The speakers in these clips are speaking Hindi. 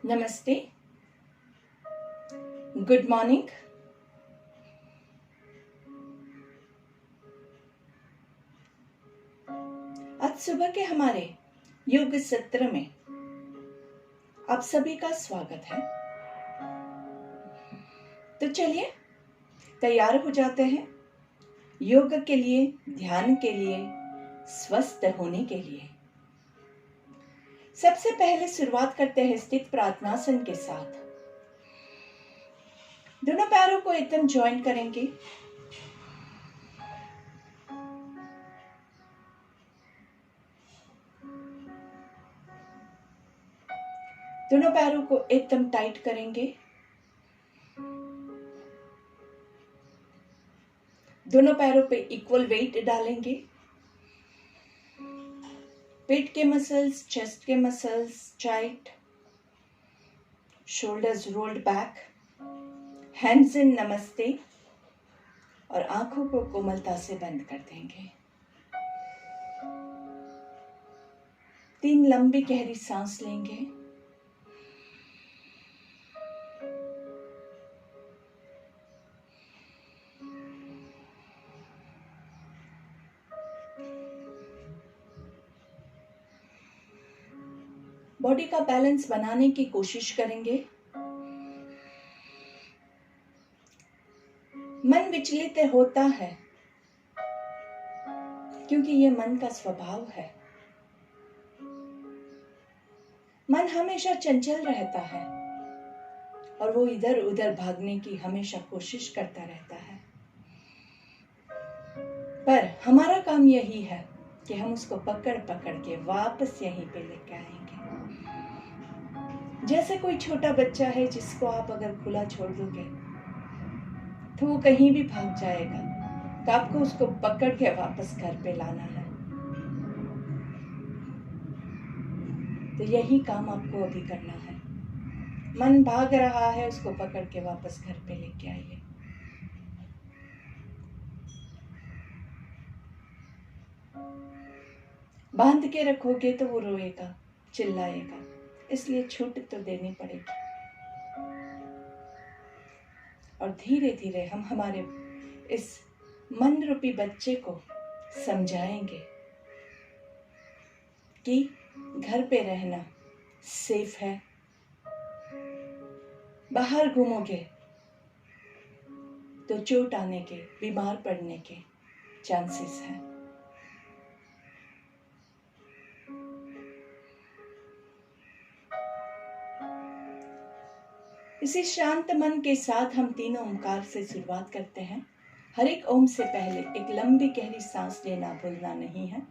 नमस्ते, गुड मॉर्निंग। आज सुबह के हमारे योग सत्र में आप सभी का स्वागत है। तो चलिए तैयार हो जाते हैं योग के लिए, ध्यान के लिए, स्वस्थ होने के लिए। सबसे पहले शुरुआत करते हैं स्थित प्रार्थनासन के साथ। दोनों पैरों को एकदम ज्वाइन करेंगे। दोनों पैरों को एकदम टाइट करेंगे। दोनों पैरों पे इक्वल वेट डालेंगे। पेट के मसल्स, चेस्ट के muscles tight, shoulders rolled back, hands in नमस्ते और आंखों को कोमलता से बंद कर देंगे। 3 लंबी गहरी सांस लेंगे। बॉडी का बैलेंस बनाने की कोशिश करेंगे। मन विचलित होता है क्योंकि ये मन का स्वभाव है। मन हमेशा चंचल रहता है और वो इधर उधर भागने की हमेशा कोशिश करता रहता है। पर हमारा काम यही है कि हम उसको पकड़ पकड़ के वापस यहीं पे लेके आएंगे। जैसे कोई छोटा बच्चा है जिसको आप अगर खुला छोड़ दोगे तो वो कहीं भी भाग जाएगा, तो आपको उसको पकड़ के वापस घर पे लाना है। तो यही काम आपको अभी करना है। मन भाग रहा है, उसको पकड़ के वापस घर पे लेके आइए। बांध के रखोगे तो वो रोएगा, चिल्लाएगा, इसलिए छूट तो देनी पड़ेगी। और धीरे धीरे हम हमारे इस मन रूपी बच्चे को समझाएंगे कि घर पे रहना सेफ है। बाहर घूमोगे तो चोट आने के, बीमार पड़ने के चांसेस हैं। इसी शांत मन के साथ हम 3 ओंकार से शुरुआत करते हैं। हर एक ओम से पहले एक लंबी गहरी सांस लेना भूलना नहीं है।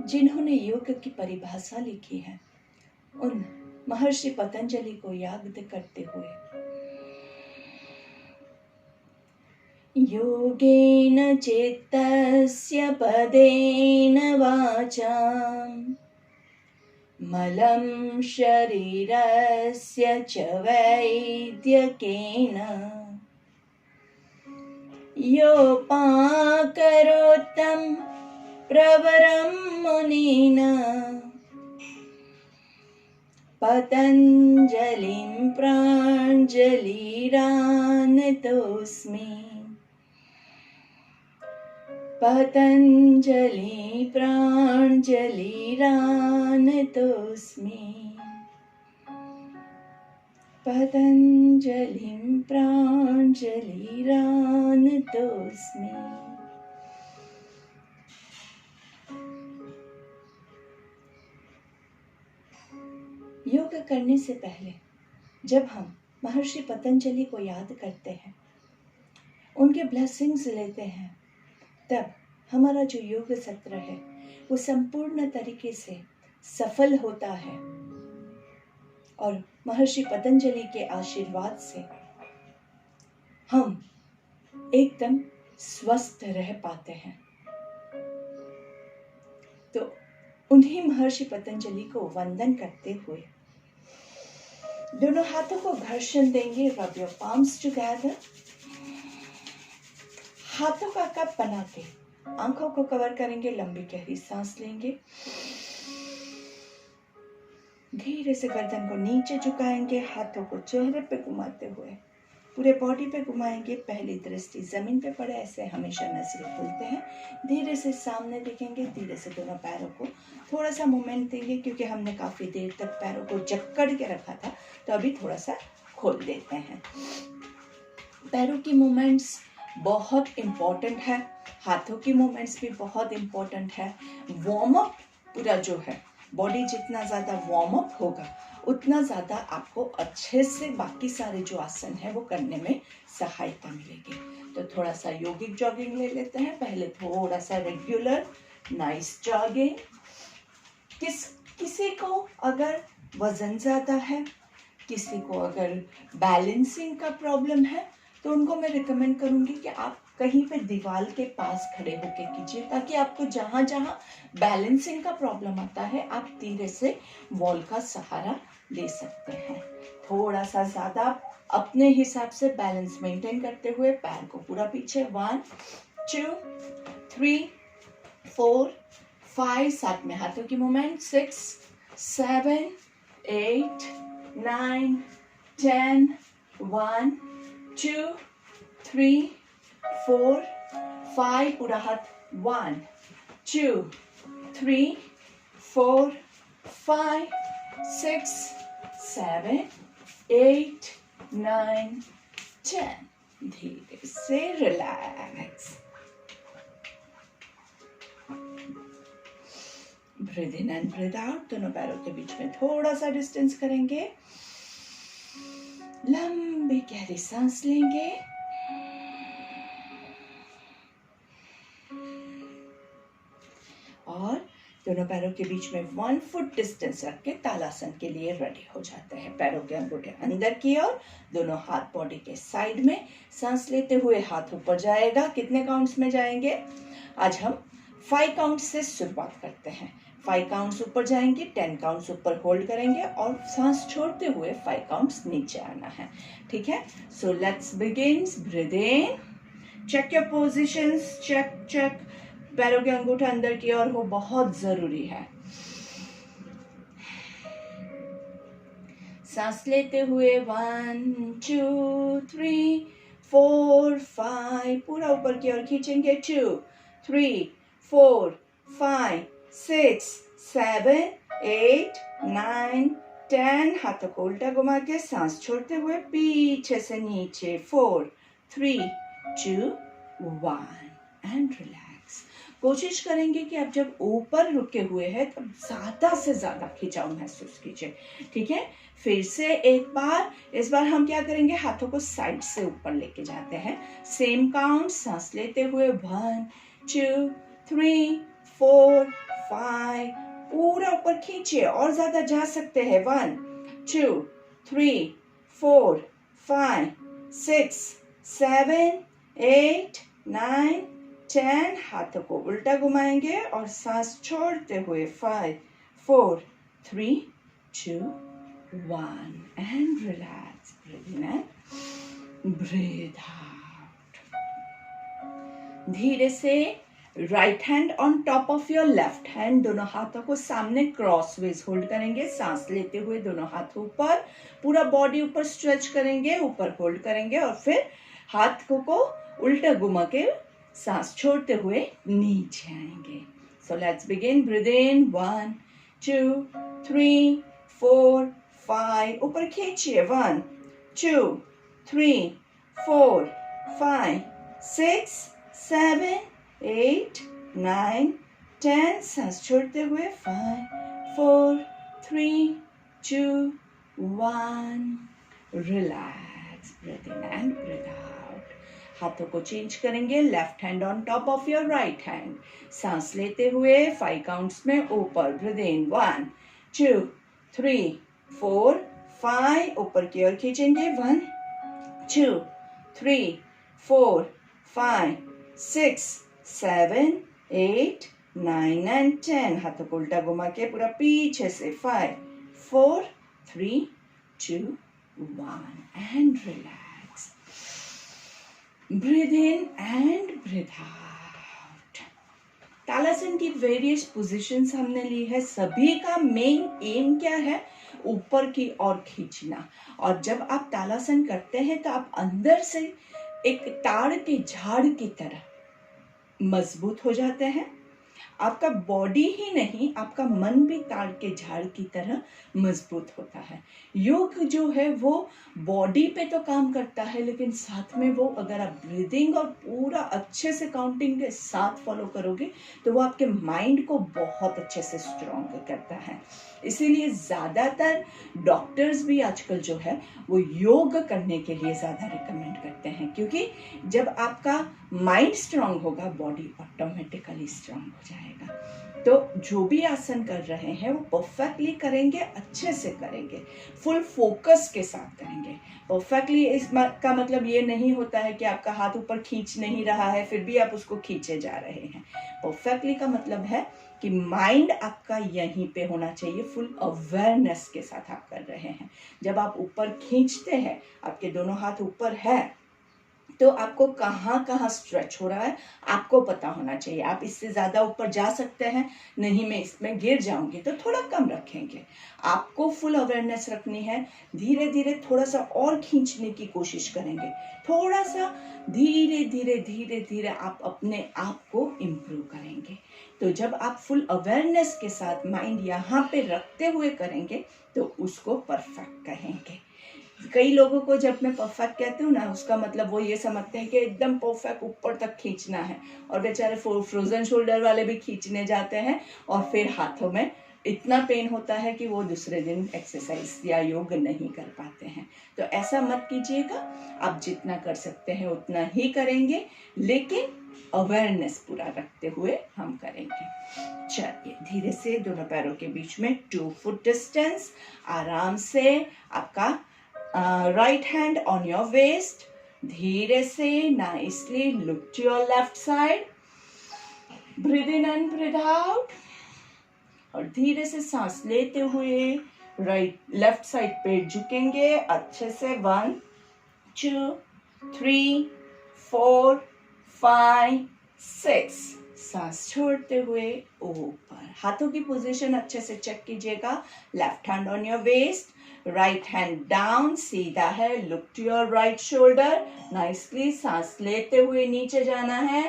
जिन्होंने योग की परिभाषा लिखी है उन महर्षि पतंजलि को याद करते हुए, योगेन चित्तस्य पदेन वाचां मलं शरीरस्य च वैद्यकेन योपाकरोत्तं प्रवरं मुनिना पतञ्जलिं प्राञ्जलिरानतोऽस्मि। पतञ्जलि प्राञ्जलिरानतोऽस्मि। पतञ्जलिं प्राञ्जलिरानतोऽस्मि। योग करने से पहले जब हम महर्षि पतंजलि को याद करते हैं, उनके ब्लेसिंग्स लेते हैं, तब हमारा जो योग सत्र है वो संपूर्ण तरीके से सफल होता है और महर्षि पतंजलि के आशीर्वाद से हम एकदम स्वस्थ रह पाते हैं। तो उन्हीं महर्षि पतंजलि को वंदन करते हुए दोनों हाथों को घर्षण देंगे, रब योर पाम्स टुगेदर। हाथों का कप बना के आंखों को कवर करेंगे, लंबी गहरी सांस लेंगे, धीरे से गर्दन को नीचे झुकाएंगे, हाथों को चेहरे पे घुमाते हुए पूरे बॉडी पे घुमाएंगे। पहली दृष्टि जमीन पे पड़े, ऐसे हमेशा नजरें खुलते हैं। धीरे से सामने देखेंगे, धीरे से दोनों पैरों को थोड़ा सा मूवमेंट देंगे, क्योंकि हमने काफी देर तक पैरों को जकड़ के रखा था, तो अभी थोड़ा सा खोल देते हैं। पैरों की मूवमेंट्स बहुत इम्पोर्टेंट है, हाथों की मूवमेंट्स भी बहुत इम्पोर्टेंट है। वार्म अप पूरा जो है, बॉडी जितना ज़्यादा वार्म अप होगा उतना ज़्यादा आपको अच्छे से बाकी सारे जो आसन है वो करने में सहायता मिलेगी। तो थोड़ा सा योगिक जॉगिंग ले लेते हैं। पहले थोड़ा सा रेगुलर नाइस जॉगिंग। किसी को अगर वजन ज़्यादा है, किसी को अगर बैलेंसिंग का प्रॉब्लम है, तो उनको मैं रिकमेंड करूँगी कि आप कहीं पे दीवार के पास खड़े होके कीजिए, ताकि आपको जहाँ जहाँ बैलेंसिंग का प्रॉब्लम आता है आप धीरे से वॉल का सहारा ले सकते हैं। थोड़ा सा ज़्यादा अपने हिसाब से बैलेंस मेंटेन करते हुए पैर को पूरा पीछे, 1 2 3 4 5, साथ में हाथों की मूवमेंट, 6 7 8 9 10, 1 2 3 4 5, पूरा हाथ, 1 2 3 4 5 6 7 8 9 10। धीरे से relax, breathe in and breathe out. दोनों पैरों के बीच में थोड़ा सा डिस्टेंस करेंगे, लंबी गहरी सांस लेंगे, और दोनों पैरों के बीच में 1 फुट डिस्टेंस रख के तालासन के लिए रेडी हो जाते हैं। पैरों के अंगूठे अंदर की ओर, दोनों हाथ बॉडी के साइड में। सांस लेते हुए हाथ ऊपर जाएगा। कितने काउंट्स में जाएंगे? आज हम 5 काउंट से शुरुआत करते हैं। 5 काउंट्स ऊपर जाएंगे, 10 काउंट्स ऊपर होल्ड करेंगे और सांस छोड़ते हुए 5 काउंट्स नीचे आना है। ठीक है, so let's begin. Breathe in, check your positions, check. पैरों के अंगूठे अंदर की ओर हो, बहुत जरूरी है। सांस लेते हुए 1 2 3 4 5, पूरा ऊपर की ओर खींचेंगे, 2 3 4 5 6 7 8 9 10। हाथों को उल्टा घुमा के सांस छोड़ते हुए पीछे से नीचे, 4 3 2 1 एंड रिलैक्स। कोशिश करेंगे कि आप जब ऊपर रुके हुए हैं तब ज्यादा से ज्यादा खिंचाव महसूस कीजिए। ठीक है, फिर से एक बार, इस बार हम क्या करेंगे, हाथों को साइड से ऊपर लेके जाते हैं। सेम काउंट, सांस लेते हुए 1 2 3 4 5, पूरा ऊपर खींचिए, और ज्यादा जा सकते हैं, 1 2 3 4 5 6 7 8 9 10। हाथों को उल्टा घुमाएंगे और सांस छोड़ते हुए 5 4 3 2 1 and relax. Breathe in and breathe out. धीरे से right hand on top of your left hand, दोनों हाथों को सामने क्रॉसवेज होल्ड करेंगे। सांस लेते हुए दोनों हाथ ऊपर, पूरा बॉडी ऊपर स्ट्रेच करेंगे, ऊपर होल्ड करेंगे और फिर हाथ को उल्टा घुमा के सांस छोड़ते हुए नीचे आएंगे। So let's begin. Breathe in, 1 2 3 4 5, ऊपर खींचिए, 1 2 3 4 5 6 7 8 9 10। सांस छोड़ते हुए 5 4 3 2 1 relax, breathe in and breathe out. हाथों को चेंज करेंगे, left hand on top of your right hand. सांस लेते हुए 5 काउंट्स में ऊपर, ब्रीथ इन 1 2 3 4 5, ऊपर की ओर खींचेंगे 1 2 3 4 5 6 7 8 9 and 10। हाथों को उल्टा घुमा के पूरा पीछे से 5 4 3 2 1 and relax, breathe in and breathe out। तालासन की वेरियस पोजीशंस हमने ली है, सभी का मेन एम क्या है, ऊपर की ओर खींचना। और जब आप तालासन करते हैं तो आप अंदर से एक ताड़ के झाड़ की तरह मजबूत हो जाते हैं। आपका बॉडी ही नहीं, आपका मन भी ताड़ के झाड़ की तरह मजबूत होता है। योग जो है वो बॉडी पे तो काम करता है, लेकिन साथ में वो अगर आप ब्रीदिंग और पूरा अच्छे से काउंटिंग के साथ फॉलो करोगे तो वो आपके माइंड को बहुत अच्छे से स्ट्रॉन्ग करता है। इसीलिए ज़्यादातर डॉक्टर्स भी आजकल जो है वो योग करने के लिए ज़्यादा रिकमेंड करते हैं, क्योंकि जब आपका माइंड स्ट्रांग होगा बॉडी ऑटोमेटिकली स्ट्रांग हो जाएगा। तो जो भी आसन कर रहे हैं वो परफेक्टली करेंगे, अच्छे से करेंगे, फुल फोकस के साथ करेंगे। परफेक्टली का मतलब ये नहीं होता है कि आपका हाथ ऊपर खींच नहीं रहा है फिर भी आप उसको खींचे जा रहे हैं। परफेक्टली का मतलब है कि माइंड आपका यहीं पे होना चाहिए, फुल अवेयरनेस के साथ आप कर रहे हैं। जब आप ऊपर खींचते हैं, आपके दोनों हाथ ऊपर है, तो आपको कहाँ कहाँ स्ट्रेच हो रहा है आपको पता होना चाहिए। आप इससे ज़्यादा ऊपर जा सकते हैं, नहीं मैं इसमें गिर जाऊंगी, तो थोड़ा कम रखेंगे। आपको फुल अवेयरनेस रखनी है। धीरे धीरे थोड़ा सा और खींचने की कोशिश करेंगे, थोड़ा सा धीरे धीरे धीरे धीरे आप अपने आप को इम्प्रूव करेंगे। तो जब आप फुल अवेयरनेस के साथ माइंड यहाँ पे रखते हुए करेंगे तो उसको परफेक्ट कहेंगे। कई लोगों को जब मैं परफेक्ट कहती हूँ ना, उसका मतलब वो ये समझते हैं कि एकदम परफेक्ट ऊपर तक खींचना है, और बेचारे फ्रोजन शोल्डर वाले भी खींचने जाते हैं और फिर हाथों में इतना पेन होता है कि वो दूसरे दिन एक्सरसाइज या योग नहीं कर पाते हैं। तो ऐसा मत कीजिएगा, आप जितना कर सकते हैं उतना ही करेंगे, लेकिन अवेयरनेस पूरा रखते हुए हम करेंगे। चलिए धीरे से दोनों पैरों के बीच में 2 फुट डिस्टेंस, आराम से आपका right hand on your waist, धीरे से nicely look to your left side, breathe in and breathe out, और धीरे से सांस लेते हुए लेफ्ट साइड पे झुकेंगे अच्छे से। 1 2 3 4 5 6, सांस छोड़ते हुए ऊपर। हाथों की पोजीशन अच्छे से चेक कीजिएगा। Left hand on your waist, right hand down, सीधा है, look to your right shoulder, nicely सांस लेते हुए नीचे जाना है।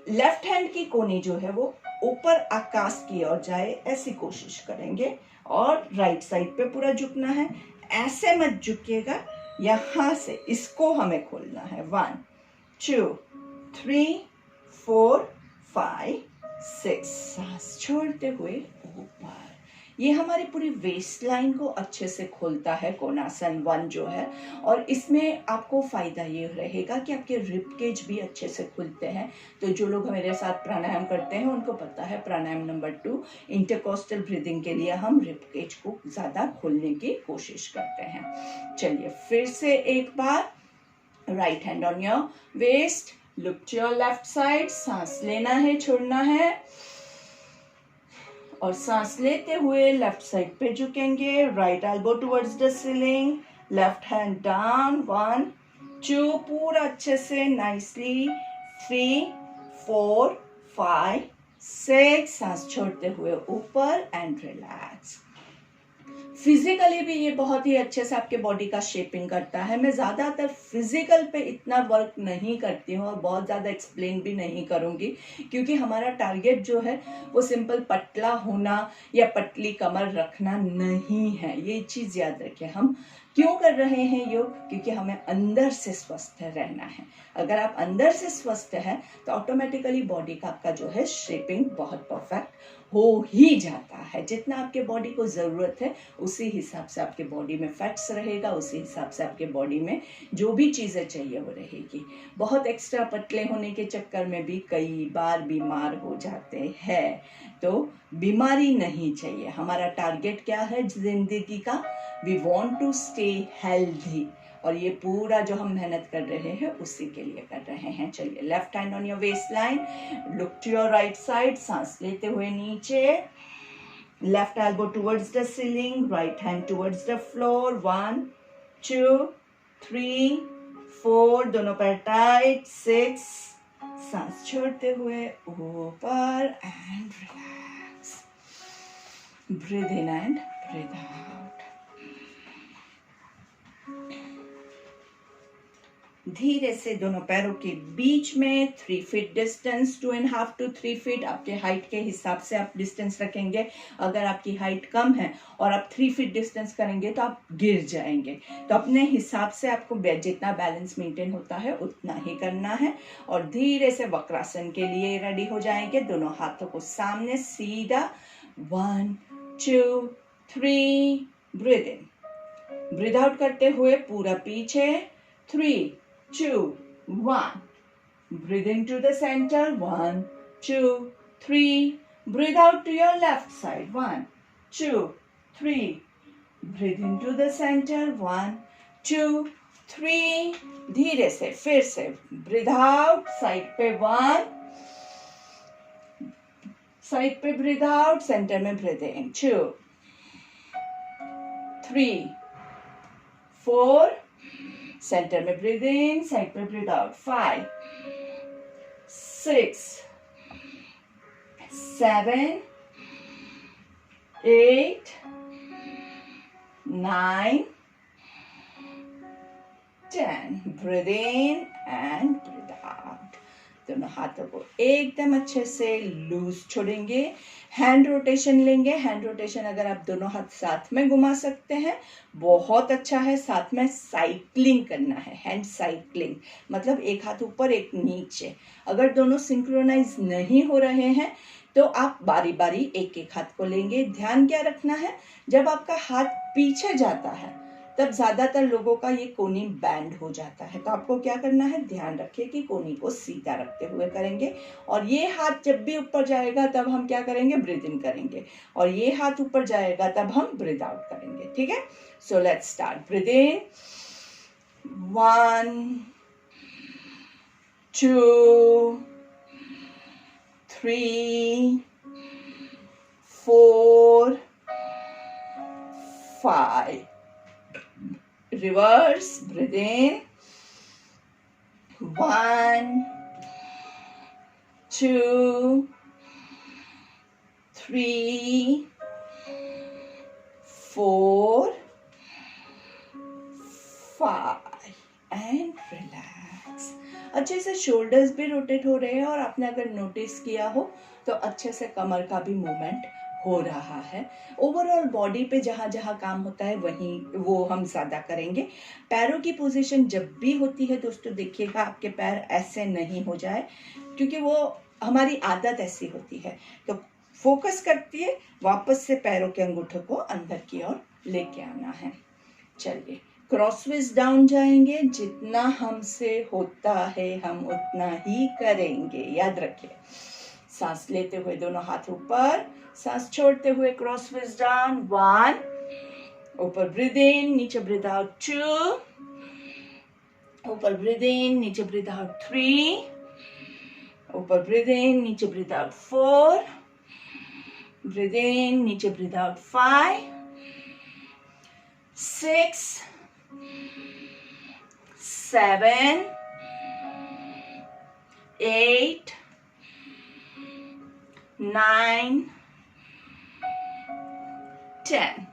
लेफ्ट हैंड की कोनी जो है वो ऊपर आकाश की ओर जाए, ऐसी कोशिश करेंगे, और राइट साइड पे पूरा झुकना है। ऐसे मत झुकिएगा, यहां से इसको हमें खोलना है। 1 2 3 4 5 6, सांस छोड़ते हुए ऊपर। ये हमारी पूरी वेस्ट लाइन को अच्छे से खोलता है कोणासन 1 जो है, और इसमें आपको फायदा ये रहेगा कि आपके रिब केज भी अच्छे से खुलते हैं। तो जो लोग मेरे साथ प्राणायाम करते हैं उनको पता है प्राणायाम नंबर 2 इंटरकोस्टल ब्रीदिंग के लिए हम रिब केज को ज़्यादा खोलने की कोशिश करते हैं। चलिए फिर से एक बार, right hand on your waist, look to your left side, सांस लेना है, छोड़ना है, और सांस लेते हुए लेफ्ट साइड पे झुकेंगे। Right elbow towards the ceiling, left hand down. 1 2, पूरा अच्छे से नाइसली। 3 4 5 6, सांस छोड़ते हुए ऊपर एंड रिलैक्स। फिजिकली भी ये बहुत ही अच्छे से आपके बॉडी का शेपिंग करता है। मैं ज़्यादातर फिजिकल पे इतना वर्क नहीं करती हूँ और बहुत ज़्यादा एक्सप्लेन भी नहीं करूँगी, क्योंकि हमारा टारगेट जो है वो सिंपल पतला होना या पतली कमर रखना नहीं है। ये चीज़ याद रखें, हम क्यों कर रहे हैं योग? क्योंकि हमें अंदर से स्वस्थ रहना है। अगर आप अंदर से स्वस्थ है तो ऑटोमेटिकली बॉडी का आपका जो है शेपिंग बहुत परफेक्ट हो ही जाता है। जितना आपके बॉडी को ज़रूरत है उसी हिसाब से आपके बॉडी में फैट्स रहेगा, उसी हिसाब से आपके बॉडी में जो भी चीज़ें चाहिए वो रहेगी। बहुत एक्स्ट्रा पतले होने के चक्कर में भी कई बार बीमार हो जाते हैं, तो बीमारी नहीं चाहिए। हमारा टारगेट क्या है जिंदगी का? We want to stay healthy, और ये पूरा जो हम मेहनत कर रहे हैं उसी के लिए कर रहे हैं। चलिए, left hand on your waist line, look to your right side, सांस लेते हुए नीचे, left elbow towards the ceiling, right hand towards the floor, 1 2 3 4, दोनों पैर टाइट, 6, सांस छोड़ते हुए ऊपर and relax, breathe in and breathe out. धीरे से दोनों पैरों के बीच में 3 फीट डिस्टेंस, 2.5 to 3 फीट आपके हाइट के हिसाब से आप डिस्टेंस रखेंगे। अगर आपकी हाइट कम है और आप 3 फीट डिस्टेंस करेंगे तो आप गिर जाएंगे। तो अपने हिसाब से आपको जितना बैलेंस मेंटेन होता है उतना ही करना है। और धीरे से वक्रासन के लिए रेडी हो जाएंगे। दोनों हाथों को सामने सीधा, 1 2 3, ब्रीथ इन, ब्रीथ आउट करते हुए पूरा पीछे, 3 2 1, breathe into the center, 1 2 3, breathe out to your left side, 1 2 3, breathe into the center, 1 2 3, धीरे से फिर से breathe out, साइड पे 1, साइड पे breathe out, सेंटर में breathe in, 2 3 4, सेंटर में ब्रीथ इन, साइड पे breathe out, 5 6 7 8 9 10, breathe in and breathe out. दोनों हाथों को एकदम अच्छे से लूज छोड़ेंगे। हैंड रोटेशन लेंगे। हैंड रोटेशन अगर आप दोनों हाथ साथ में घुमा सकते हैं बहुत अच्छा है। साथ में साइक्लिंग करना है, हैंड साइक्लिंग, मतलब एक हाथ ऊपर एक नीचे। अगर दोनों सिंक्रोनाइज नहीं हो रहे हैं तो आप बारी बारी एक एक हाथ को लेंगे। ध्यान क्या रखना है, जब आपका हाथ पीछे जाता है तब ज्यादातर लोगों का ये कोनी बैंड हो जाता है। तो आपको क्या करना है, ध्यान रखिए कि कोनी को सीधा रखते हुए करेंगे। और ये हाथ जब भी ऊपर जाएगा तब हम क्या करेंगे, ब्रीथ इन करेंगे, और ये हाथ ऊपर जाएगा तब हम ब्रीथ आउट करेंगे। ठीक है, so let's start. Breathe in, 1 2 3 4 5, reverse, breathe in, 1 2 3 4 5 and relax. अच्छे से शोल्डर्स भी रोटेट हो रहे हैं और आपने अगर नोटिस किया हो तो अच्छे से कमर का भी मूवमेंट हो रहा है। ओवरऑल बॉडी पे जहाँ जहाँ काम होता है वहीं वो हम ज़्यादा करेंगे। पैरों की पोजीशन जब भी होती है दोस्तों, देखिएगा आपके पैर ऐसे नहीं हो जाए, क्योंकि वो हमारी आदत ऐसी होती है। तो फोकस करती है, वापस से पैरों के अंगूठों को अंदर की ओर लेके आना है। चलिए, क्रॉसवेज डाउन जाएंगे। जितना हमसे होता है हम उतना ही करेंगे, याद रखिए। सांस लेते हुए दोनों हाथ ऊपर, सांस छोड़ते हुए क्रॉसवेज डाउन, 1, ऊपर ब्रीथ इन, नीचे ब्रीथ आउट, 2, ऊपर ब्रीथ इन, नीचे ब्रीथ आउट, 3, ऊपर ब्रीथ इन, नीचे ब्रीथ आउट, 4, ब्रीथ इन, नीचे breathe out, 5 6 7 8 9 10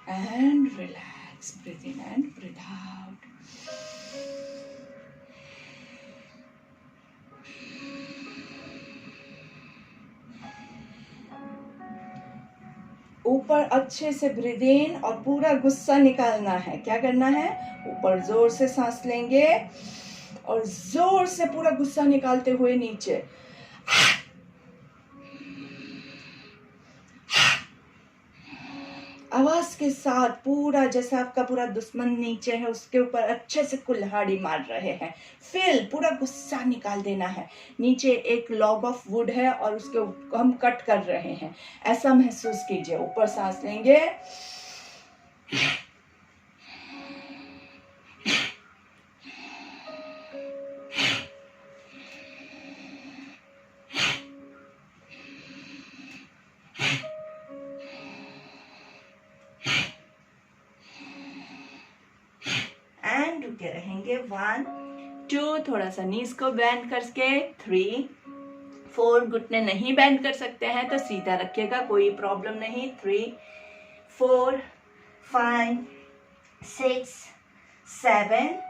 and relax. Breathe in and breathe out. ऊपर अच्छे से ब्रीद इन और पूरा गुस्सा निकालना है। क्या करना है? ऊपर जोर से सांस लेंगे और जोर से पूरा गुस्सा निकालते हुए नीचे। आवाज के साथ पूरा, जैसे आपका पूरा दुश्मन नीचे है उसके ऊपर अच्छे से कुल्हाड़ी मार रहे हैं। फिर पूरा गुस्सा निकाल देना है। नीचे एक लॉग ऑफ वुड है और उसके हम कट कर रहे हैं, ऐसा महसूस कीजिए। ऊपर सांस लेंगे, एंड रुके रहेंगे। 1 2, थोड़ा सा नीज को बेंड करके 3 4, घुटने नहीं बेंड कर सकते हैं तो सीधा रखिएगा, कोई प्रॉब्लम नहीं। 3 4 5 6 7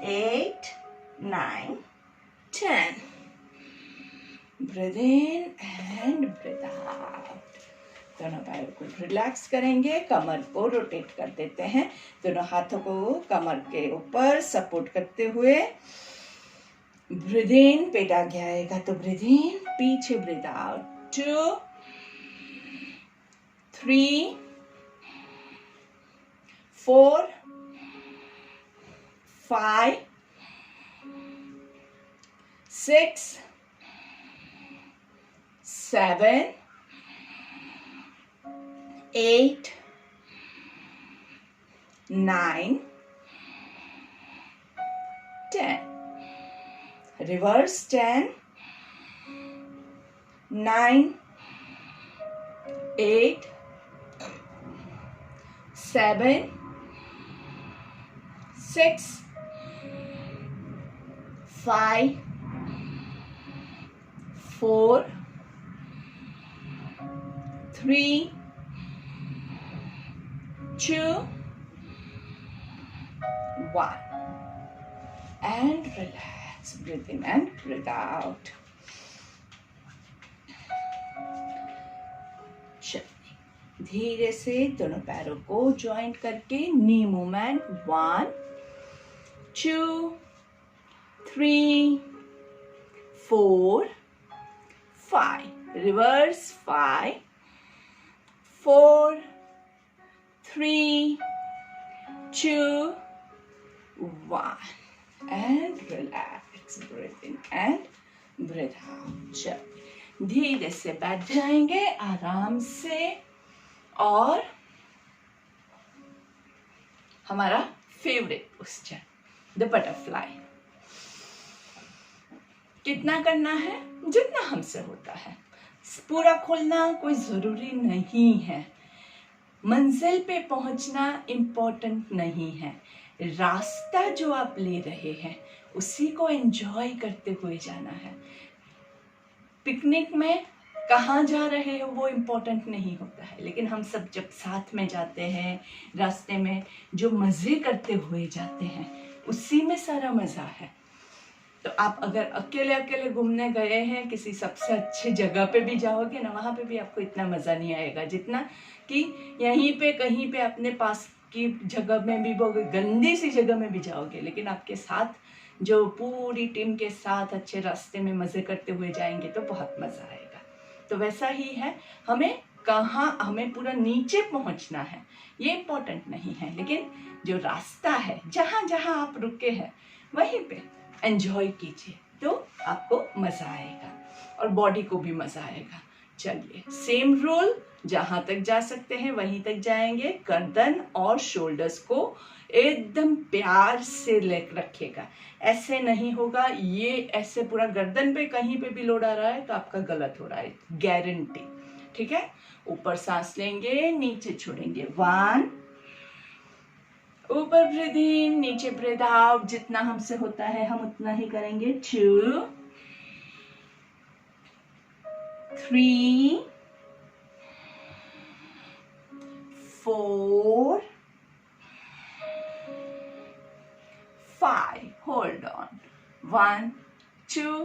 8 9 10। Breathe in and breathe out. दोनों पैरों को रिलैक्स करेंगे, कमर को रोटेट कर देते हैं, दोनों हाथों को कमर के ऊपर सपोर्ट करते हुए। ब्रीथ इन, पेट आगे आएगा तो ब्रीथ इन, पीछे breathe out. 2 3 4 5 6 7 8 9 10। Reverse 10 9 8 7 6 5 4 3 2 1 and relax. Breathe in and breathe out. धीरे से दोनों पैरों को जॉइंट करके नी movement. 1 2 3 4 5। Reverse 5 4 3 2 1 and relax. Breathe in and breathe out. चलो धीरे से बैठ जाएंगे आराम से, और हमारा फेवरेट पोस्चर, द बटरफ्लाई। कितना करना है? जितना हमसे होता है। पूरा खोलना कोई जरूरी नहीं है। मंजिल पे पहुंचना इम्पोर्टेंट नहीं है, रास्ता जो आप ले रहे हैं उसी को एंजॉय करते हुए जाना है। पिकनिक में कहाँ जा रहे हो वो इम्पोर्टेंट नहीं होता है, लेकिन हम सब जब साथ में जाते हैं, रास्ते में जो मज़े करते हुए जाते हैं उसी में सारा मज़ा है। तो आप अगर अकेले अकेले घूमने गए हैं, किसी सबसे अच्छी जगह पे भी जाओगे ना, वहाँ पे भी आपको इतना मज़ा नहीं आएगा जितना कि यहीं पे कहीं पे अपने पास की जगह में भी, वो गंदी सी जगह में भी जाओगे, लेकिन आपके साथ जो पूरी टीम के साथ अच्छे रास्ते में मज़े करते हुए जाएंगे तो बहुत मज़ा आएगा। तो वैसा ही है, हमें पूरा नीचे पहुंचना है ये इम्पोर्टेंट नहीं है, लेकिन जो रास्ता है, जहाँ जहाँ आप रुके हैं वहीं पे एंजॉय कीजिए तो आपको मज़ा आएगा और बॉडी को भी मज़ा आएगा। चलिए, सेम रूल, जहाँ तक जा सकते हैं वहीं तक जाएंगे। गर्दन और शोल्डर्स को एकदम प्यार से रखिएगा, ऐसे नहीं होगा। ये ऐसे पूरा गर्दन पे कहीं पे भी लोड आ रहा है तो आपका गलत हो रहा है, गारंटी। ठीक है, ऊपर सांस लेंगे, नीचे छोड़ेंगे। 1, ऊपर ब्रीथ इन, नीचे ब्रीथ आउट। जितना हमसे होता है हम उतना ही करेंगे। 2 3 4 5, hold on, 1 2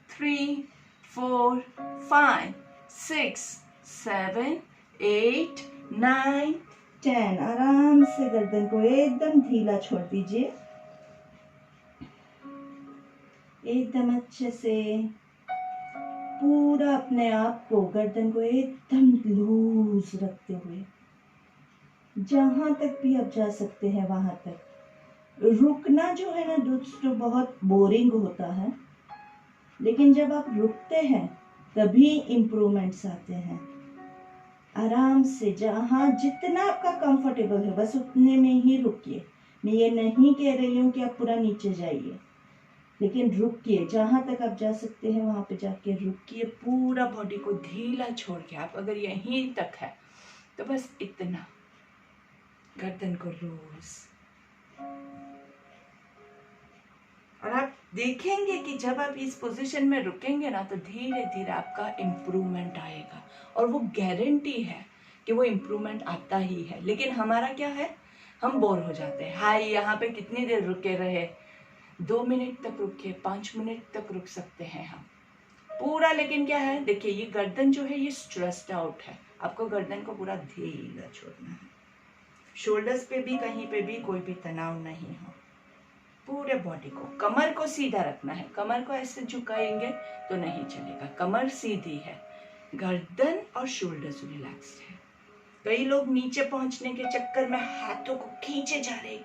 3 4 5 6 7 8 9, 10। आराम से गर्दन को एकदम ढीला छोड़ दीजिए, एकदम अच्छे से पूरा अपने आप को, गर्दन को एकदम लूज रखते हुए जहां तक भी आप जा सकते हैं वहां तक। रुकना जो है ना दोस्तों बहुत बोरिंग होता है, लेकिन जब आप रुकते हैं तभी इम्प्रूवमेंट्स आते हैं। आराम से जहां जितना आपका कंफर्टेबल है बस उतने में ही रुकिए। मैं ये नहीं कह रही हूँ कि आप पूरा नीचे जाइए, लेकिन रुकिए, जहां तक आप जा सकते हैं वहां पे जाके रुकिए, पूरा बॉडी को ढीला छोड़ के। आप अगर यहीं तक है तो बस इतना, गर्दन को लूज। और आप देखेंगे कि जब आप इस पोजीशन में रुकेंगे ना तो धीरे धीरे आपका इम्प्रूवमेंट आएगा, और वो गारंटी है कि वो इम्प्रूवमेंट आता ही है। लेकिन हमारा क्या है, हम बोर हो जाते हैं। हाय यहाँ पे कितनी देर रुके रहे, 2 मिनट तक रुके, 5 मिनट तक रुक सकते हैं हम पूरा। लेकिन क्या है, देखिए ये गर्दन जो है ये स्ट्रेस्ड आउट है, आपको गर्दन को पूरा ढीला छोड़ना है। शोल्डर्स पे भी कहीं पे भी कोई भी तनाव नहीं हो, पूरे बॉडी को, कमर को सीधा रखना है। कमर को ऐसे झुकाएंगे तो नहीं चलेगा, कमर सीधी है, गर्दन और शोल्डर्स रिलैक्स्ड है। कई लोग नीचे पहुंचने के चक्कर में हाथों को खींचे जा रहे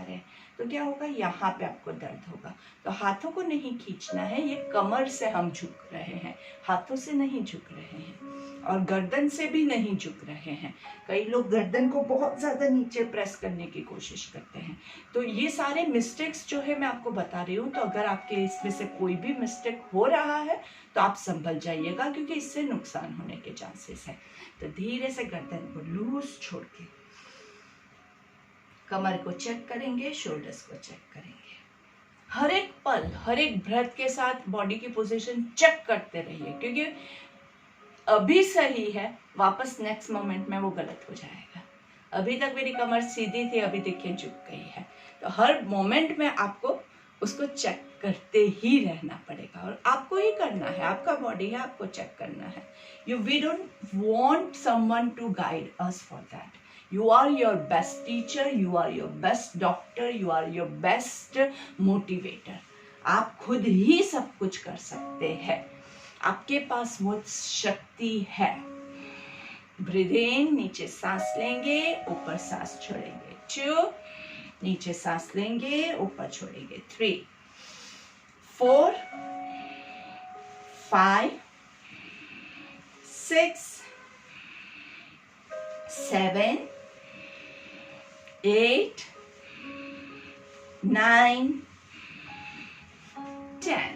हैं, तो क्या होगा, यहाँ पे आपको दर्द होगा। तो हाथों को नहीं खींचना है, ये कमर से हम झुक रहे हैं, हाथों से नहीं झुक रहे हैं, और गर्दन से भी नहीं झुक रहे हैं। कई लोग गर्दन को बहुत ज्यादा नीचे प्रेस करने की कोशिश करते हैं। तो ये सारे मिस्टेक्स जो है मैं आपको बता रही हूँ। तो अगर आपके इसमें से कोई भी मिस्टेक हो रहा है तो आप संभल जाइएगा, क्योंकि इससे नुकसान होने के चांसेस है। तो धीरे से गर्दन को लूज छोड़ के कमर को चेक करेंगे, शोल्डर्स को चेक करेंगे। हर एक पल, हर एक ब्रेथ के साथ बॉडी की पोजीशन चेक करते रहिए, क्योंकि अभी सही है, वापस नेक्स्ट मोमेंट में वो गलत हो जाएगा। अभी तक मेरी कमर सीधी थी, अभी देखिए झुक गई है। तो हर मोमेंट में आपको उसको चेक करते ही रहना पड़ेगा, और आपको ही करना है, आपका बॉडी है, आपको चेक करना है। We don't want someone to guide us for that. You are your best teacher, you are your best doctor, you are your best motivator. आप खुद ही सब कुछ कर सकते हैं, आपके पास वो शक्ति है। ब्रीथ इन, नीचे सांस लेंगे, ऊपर सांस छोड़ेंगे। 2, नीचे सांस लेंगे, ऊपर छोड़ेंगे। 3, 4, 5, 6, 7, 8, 9, 10.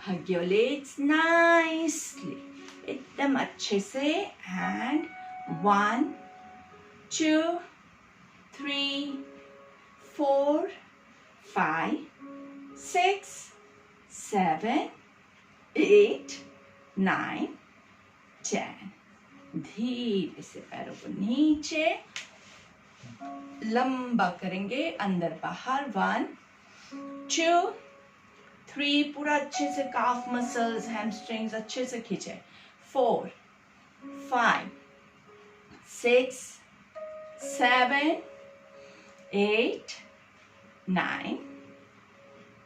Hug your legs nicely, एकदम अच्छे से। And 1, 2, 3, 4, 5, 6, 7, 8, 9, 10. धीरे से पैरों को नीचे लंबा करेंगे, अंदर बाहर। 1, 2, 3, पूरा अच्छे से काफ मसल्स, हैमस्ट्रिंग्स अच्छे से खींचे। 4, 5, 6, 7, 8, 9,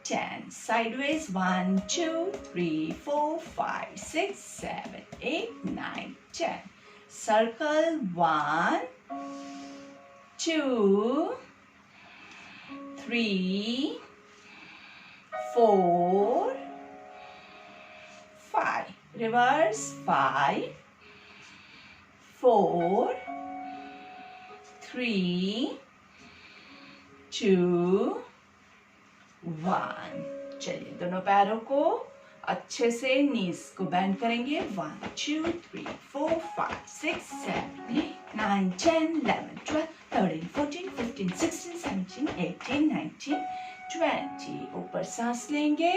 10. Sideways. 1, 2, 3, 4, 5, 6, 7, 8, 9, 10. Circle. 1, 2, 3, 4, 5. Reverse. 5, 4, 3, 2, 1. चलिए दोनों पैरों को अच्छे से नीज को बेंड करेंगे। 1, 2, 3, 4, 5, 6, 7, 8, 9, 10, 11, 12, 13, 14, 15, 16, 17, 18, 19, 20. ऊपर सांस लेंगे,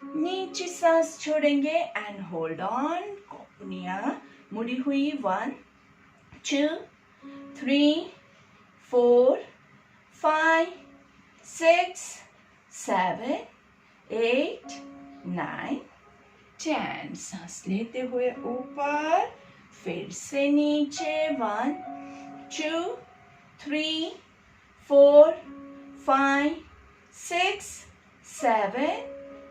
नीचे सांस छोड़ेंगे एंड होल्ड ऑन। कोहनियां मुड़ी हुई। 1, 2, 3, 4, 5, 6, 7, 8, 9, 10. सांस लेते हुए ऊपर फिर से नीचे 1 2 3 4 5 6 7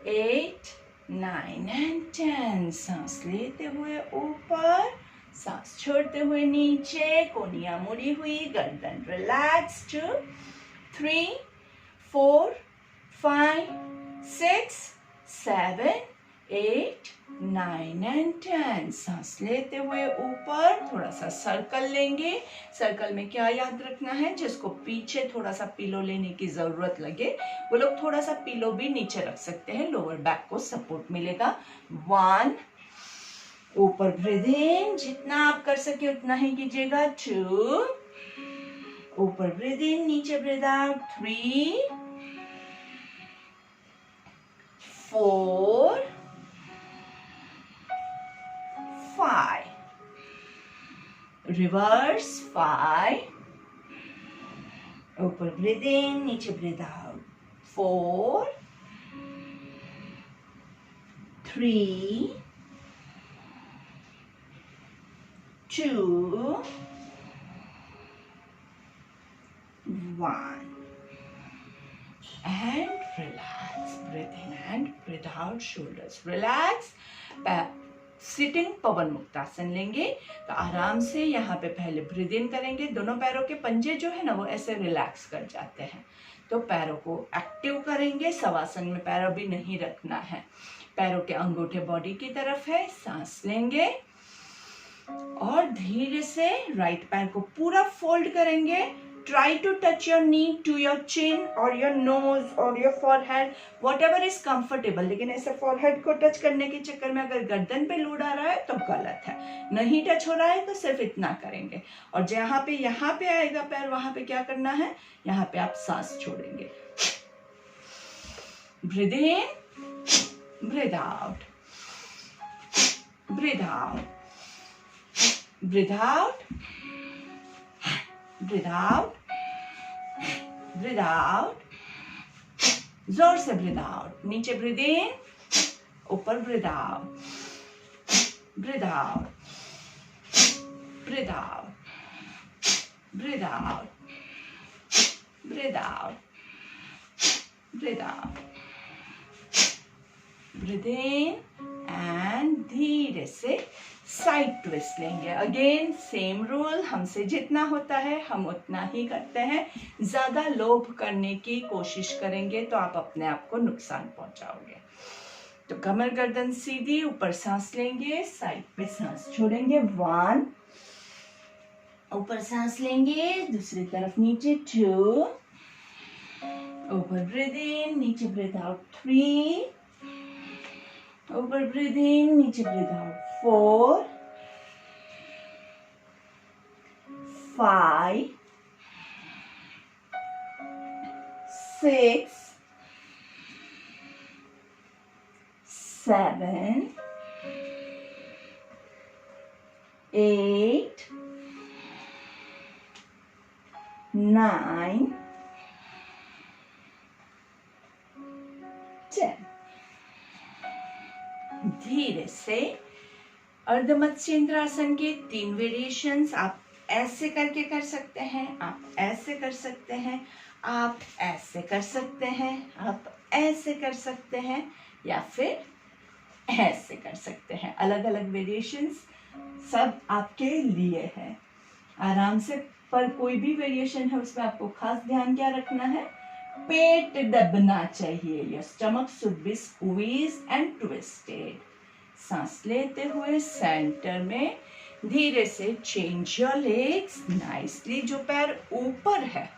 8 9 and 10। सांस लेते हुए ऊपर, सांस छोड़ते हुए नीचे, कोनियां मुड़ी हुई, गर्दन रिलैक्स। 2 3 4 5 6 7 8 9 and 10। सांस लेते हुए ऊपर थोड़ा सा सर्कल लेंगे। सर्कल में क्या याद रखना है, जिसको पीछे थोड़ा सा पिलो लेने की जरूरत लगे वो लोग थोड़ा सा पिलो भी नीचे रख सकते हैं, लोअर बैक को सपोर्ट मिलेगा। 1 ऊपर ब्रीथ इन, जितना आप कर सके उतना ही कीजिएगा। 2 ऊपर ब्रीथ इन, नीचे ब्रीथ आउट। 3 4 5 रिवर्स। 5 ऊपर ब्रीथ इन, नीचे breathe out. 4 3 2 1 and relax। Breathe in and breathe out, shoulders relax। Sitting pawan muktasana लेंगे तो आराम से यहाँ पे पहले ब्रीथ इन करेंगे। दोनों पैरों के पंजे जो है ना वो ऐसे रिलैक्स कर जाते हैं, तो पैरों को एक्टिव करेंगे। शवासन में पैरों भी नहीं रखना है, पैरों के अंगूठे बॉडी की तरफ है। सांस लेंगे और धीरे से राइट पैर को पूरा फोल्ड करेंगे। Try to touch your knee to your chin और योर नोज और your forehead, whatever is comfortable. लेकिन ऐसे फॉरहेड को टच करने के चक्कर में अगर गर्दन पे लोड आ रहा है तो गलत है। नहीं टच हो रहा है तो सिर्फ इतना करेंगे, और जहां पे यहाँ पे आएगा पैर वहां पे क्या करना है, यहाँ पे आप सांस छोड़ेंगे। Breathe in, breathe out, breathe out, breathe out, breathe out, breathe out. जोर से ब्रीथ आउट। नीचे ब्रीथ इन, ऊपर breathe out, breathe out, breathe out, breathe out, breathe out, breathe out, breathe in and धीरे से साइड ट्विस्ट लेंगे। अगेन सेम रूल, हमसे जितना होता है हम उतना ही करते हैं। ज्यादा लोभ करने की कोशिश करेंगे तो आप अपने आप को नुकसान पहुंचाओगे। तो कमर गर्दन सीधी, ऊपर सांस लेंगे, साइड पे सांस छोड़ेंगे। 1 ऊपर सांस लेंगे, दूसरी तरफ नीचे। 2 ऊपर ब्रीथ इन, नीचे ब्रीथ आउट। 3 ऊपर ब्रीथ इन, नीचे ब्रीथ आउट। 4 5 6 7 8 9 10। धीरे से अर्ध मत्स्येंद्रासन के 3 वेरिएशंस आप ऐसे करके कर सकते हैं, आप ऐसे कर सकते हैं, आप ऐसे कर सकते हैं, आप ऐसे कर सकते हैं, या फिर ऐसे कर सकते हैं। अलग अलग वेरिएशंस सब आपके लिए है। आराम से, पर कोई भी वेरिएशन है उसमें आपको खास ध्यान क्या रखना है, पेट दबना चाहिए। Your stomach should be squeezed and twisted. सांस लेते हुए सेंटर में धीरे से चेंज योर लेग्स नाइसली। जो पैर ऊपर है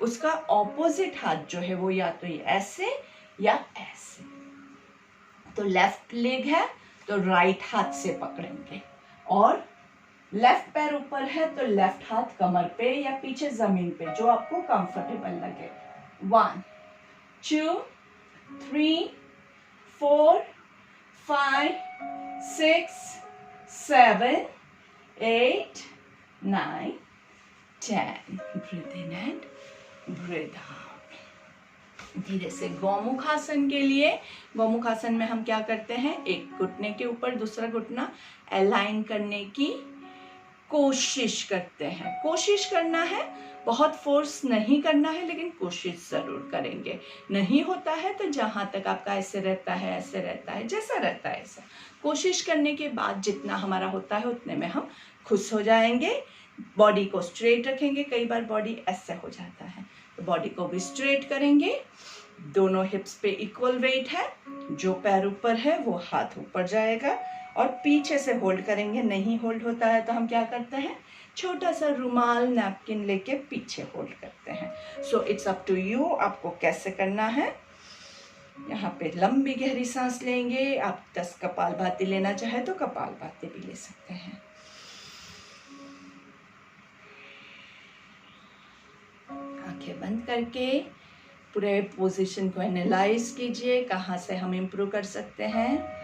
उसका ऑपोजिट हाथ जो है वो या तो ये ऐसे या ऐसे। तो लेफ्ट लेग है तो राइट हाथ से पकड़ेंगे, और लेफ्ट पैर ऊपर है तो लेफ्ट हाथ कमर पे या पीछे जमीन पे, जो आपको कंफर्टेबल लगे। 1 2 3 4 5 6 7 8 9 10। Breathe in and breathe out. धीरे से गौमुखासन के लिए, गौमुखासन में हम क्या करते हैं, एक घुटने के ऊपर दूसरा घुटना अलाइन करने की कोशिश करते हैं, कोशिश करना है, बहुत फोर्स नहीं करना है, लेकिन कोशिश जरूर करेंगे। नहीं होता है तो जहां तक आपका ऐसे रहता है, ऐसे रहता है, जैसा रहता है ऐसा कोशिश करने के बाद जितना हमारा होता है उतने में हम खुश हो जाएंगे। बॉडी को स्ट्रेट रखेंगे। कई बार बॉडी ऐसे हो जाता है तो बॉडी को भी स्ट्रेट करेंगे। दोनों हिप्स पे इक्वल वेट है, जो पैर ऊपर है वो हाथ ऊपर जाएगा और पीछे से होल्ड करेंगे। नहीं होल्ड होता है तो हम क्या करते हैं, छोटा सा रुमाल नैपकिन लेके पीछे होल्ड करते हैं। So it's up to you, आपको कैसे करना है। यहाँ पे लंबी गहरी सांस लेंगे। आप 10 कपालभाति लेना चाहे तो कपालभाति भी ले सकते हैं। आंखें बंद करके पूरे पोजीशन को एनालाइज कीजिए, कहाँ से हम इम्प्रूव कर सकते हैं।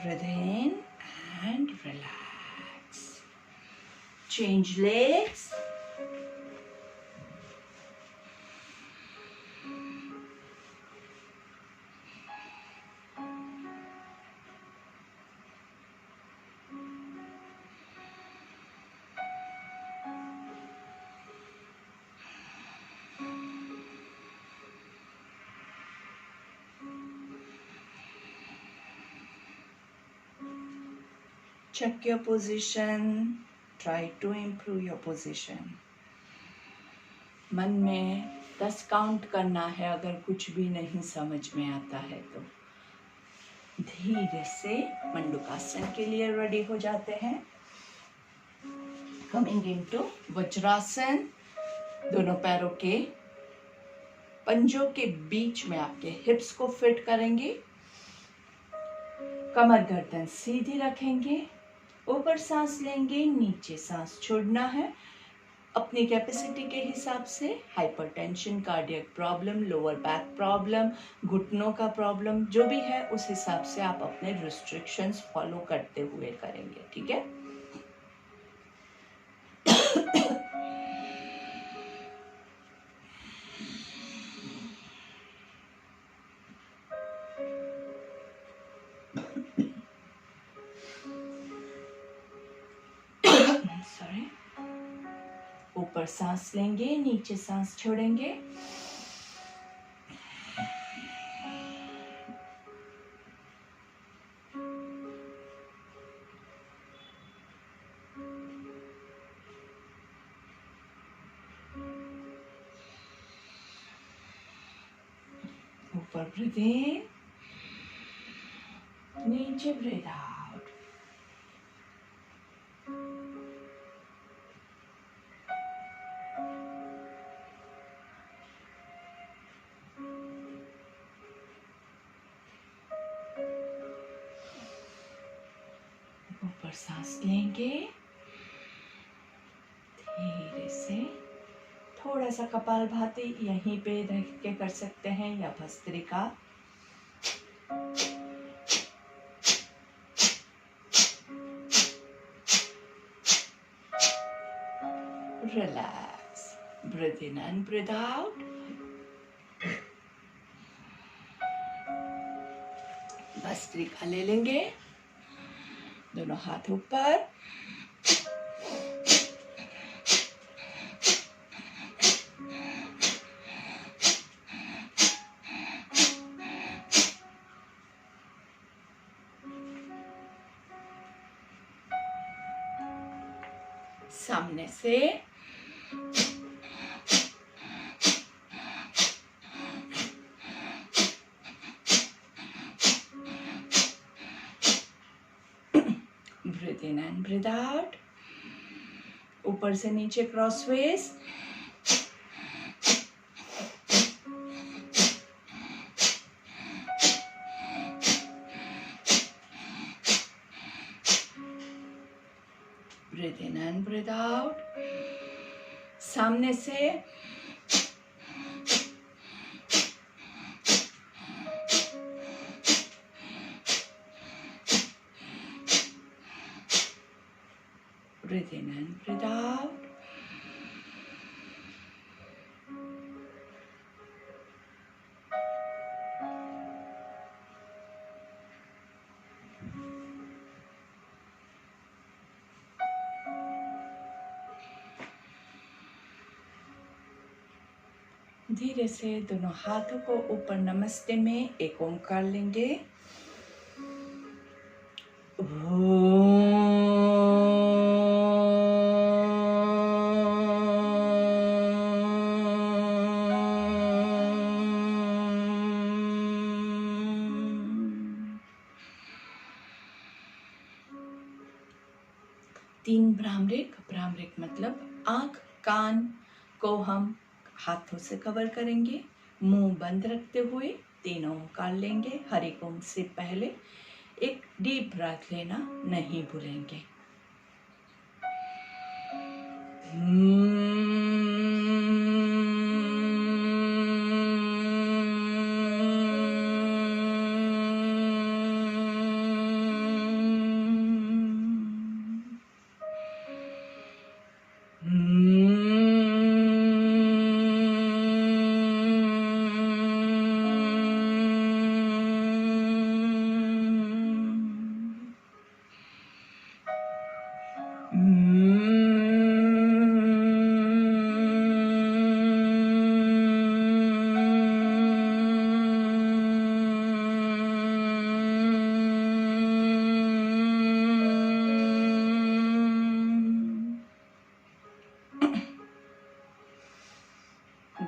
Breathe in and relax. Change legs. Check your position. Try to improve your position. मन में 10 काउंट करना है। अगर कुछ भी नहीं समझ में आता है तो धीरे से मंडूकासन के लिए रेडी हो जाते हैं। Coming into vajrasana. दोनों पैरों के पंजों के बीच में आपके हिप्स को फिट करेंगे। कमर गर्दन सीधी रखेंगे। ऊपर सांस लेंगे, नीचे सांस छोड़ना है। अपनी कैपेसिटी के हिसाब से hypertension, cardiac problem, lower back problem, घुटनों का प्रॉब्लम जो भी है उस हिसाब से आप अपने रिस्ट्रिक्शंस फॉलो करते हुए करेंगे। ठीक है। सॉरी। ऊपर सांस लेंगे, नीचे सांस छोड़ेंगे। ऊपर ब्रीथ इन, नीचे ब्रीथ आउट। ऊपर सांस लेंगे, धीरे से थोड़ा सा कपालभाति यहीं पे रह के कर सकते हैं या bhastrika. Relax, breathe in and breathe out. Bhastrika ले लेंगे, दोनों हाथ ऊपर। सामने से breathe in and breathe out. ऊपर से नीचे crossways. Breathe in and breathe out. सामने से breathe in and breathe out. धीरे से दोनों हाथों को ऊपर नमस्ते में एक ओंकार लेंगे। तीन भ्रामरिक, भ्रामरिक मतलब आंख कान को हम हाथों से कवर करेंगे। मुंह बंद रखते हुए तीनों ओंकार लेंगे। हरि ओम से पहले एक डीप ब्रेथ लेना नहीं भूलेंगे।